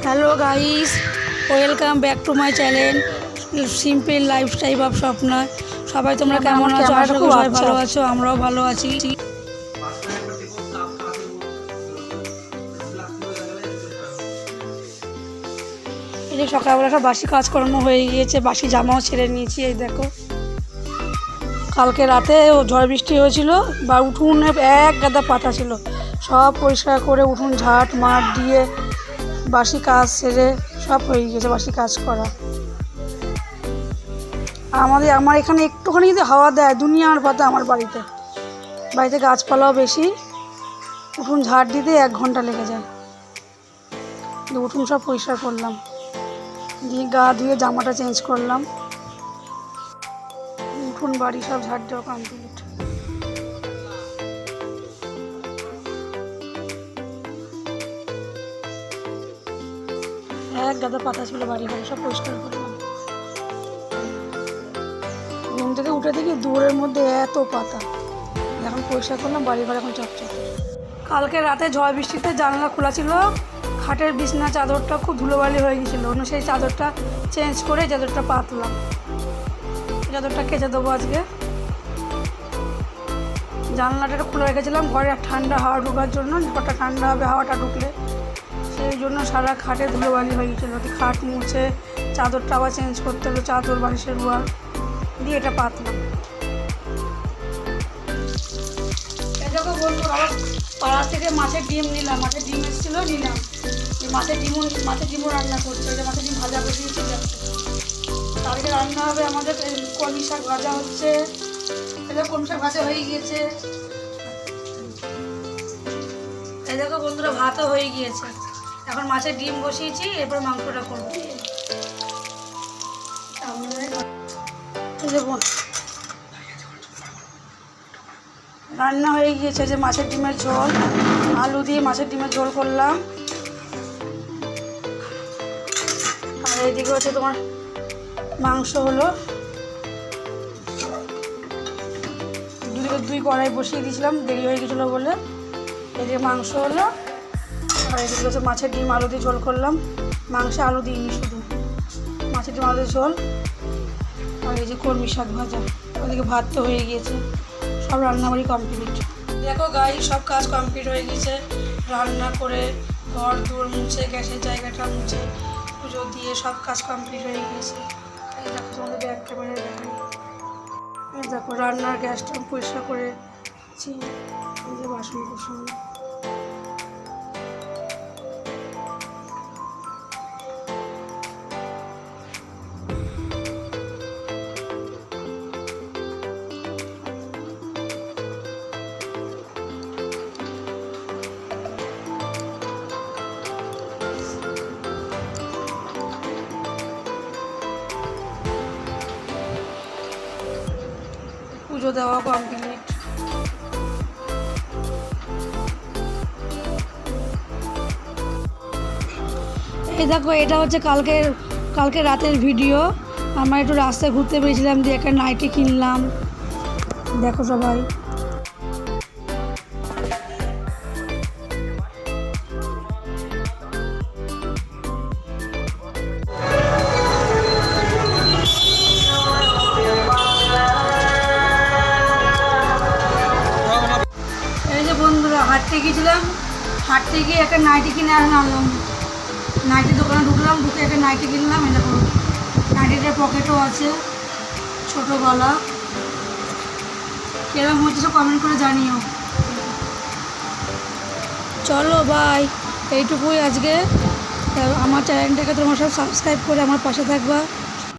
Hello guys, welcome back to my channel simple lifestyle of Swapna. সবাই তোমরা কেমন আছো? আশা করি সবাই ভালো আছো, আমরাও ভালো আছি। এই যে সকালবেলা সব বাসি কাজকর্ম হয়ে গিয়েছে, বাসি জামাও ছেড়ে নিয়েছি। এই দেখো, কালকে রাতে ঝড় বৃষ্টি হয়েছিল বা উঠোনে এক গাদা পাতা ছিল, সব পরিষ্কার করে উঠোন ঝাঁট মাঠ দিয়ে বাসি কাজ সেরে সব হয়ে গেছে। বাসি কাজ করা আমার এখানে একটুখানি যদি হাওয়া দেয় দুনিয়ার পাতা। আমার বাড়িতে গাছপালাও বেশি, উঠোন ঝাঁট দিতে 1 ঘন্টা লেগে যায়। উঠোন সব পরিষ্কার করলাম, দিয়ে গা ধুয়ে জামাটা চেঞ্জ করলাম। উঠোন বাড়ি সব ঝাঁট দেওয়া কমপ্লিট। এক গাদা পাতা ছিল বাড়ি ঘরে, সব পরিষ্কার করলাম। ঘুম থেকে উঠে দেখি দূরের মধ্যে এত পাতা। এখন পরিষ্কার করলাম, বাড়ি ঘর এখন চকচক। কালকে রাতে ঝড় বৃষ্টিতে জানলা খোলা ছিল, খাটের বিছনা চাদরটা খুব ধুলোবালি হয়ে গেছিলো। সেই চাদরটা চেঞ্জ করে চাদরটা পাতলাম। চাদরটা কেচে দেবো আজকে। জানলাটা খুলে রেখেছিলাম ঘরে ঠান্ডা হাওয়া ঢোকার জন্য, ঘরটা ঠান্ডা হবে হাওয়াটা ঢুকলে। সেই জন্য সারা খাটে ধুলোবালি হয়ে গেছিলো। খাট মুছে চাদরটা আবার চেঞ্জ করতে হলো, চাদর বালিশের রোয়া দিয়ে এটা পাতলাম। এই দেখো বন্ধুরা, আবার পাড়ার থেকে মাছের ডিম নিলাম। মাছের ডিম এসেছিলো, নিলাম। মাছের ডিমও রান্না করছে। এই যে মাছের ডিম ভাজা করে দিয়েছি। কালকে রান্না হবে আমাদের কলমি শাক ভাজা হচ্ছে। এই দেখো কলমি শাক ভাজা হয়ে গিয়েছে। এই দেখো বন্ধুরা, ভাতও হয়ে গিয়েছে। এখন মাছের ডিম বসিয়েছি, এরপর মাংসটা করবো। রান্না হয়ে গিয়েছে যে মাছের ডিমের ঝোল, আলু দিয়ে মাছের ডিমের ঝোল করলাম। আর এইদিকে হচ্ছে তোমার মাংস হলো। দুই কড়াই বসিয়ে দিয়েছিলাম, দেরি হয়ে গেছিলো বলে। এদিকে মাংস হলো, আর এদিকে হচ্ছে মাছের ডিম আলু দিয়ে ঝোল করলাম। মাংসে আলু দিইনি, শুধু মাছের ডিম আলু দিয়ে ঝোল। আর এই যে কলমি শাক ভাজা। ওদিকে ভাত তো হয়ে গিয়েছে, সব রান্নাবাড়ি কমপ্লিট। দেখো গাই, সব কাজ কমপ্লিট হয়ে গেছে। রান্না করে ঘর দৌড় মুছে, গ্যাসের জায়গাটা মুছে, পুজো দিয়ে সব কাজ কমপ্লিট হয়ে গিয়েছে। এই দেখো তোমাদের ব্যাগ ক্যামেরায় দেখাই। এই দেখো রান্নার গ্যাসটা পরিষ্কার করেছি। এই যে বাসন কুসন। পুজো দেওয়া কমপ্লিট। এই দেখো, এটা হচ্ছে কালকে রাতের ভিডিও। আমরা একটু রাস্তায় ঘুরতে পেরেছিলাম, দিয়ে একটা নাইটি কিনলাম। দেখো সবাই। বন্ধুরা, হাঁটতে গিয়েছিলাম, হাঁটতে গিয়ে একটা নাইটি কিনে আনলাম। নাইটি দোকানে ঢুকলাম, ঢুকে একটা নাইটি কিনলাম। এটা দেখো, নাইটিটার পকেটও আছে, ছোটো গলা। কেরম হচ্ছে সব কমেন্ট করে জানিও। চলো বাই, এইটুকুই আজকে। আমার চ্যানেলটাকে তোমরা সব সাবস্ক্রাইব করে আমার পাশে থাকবা।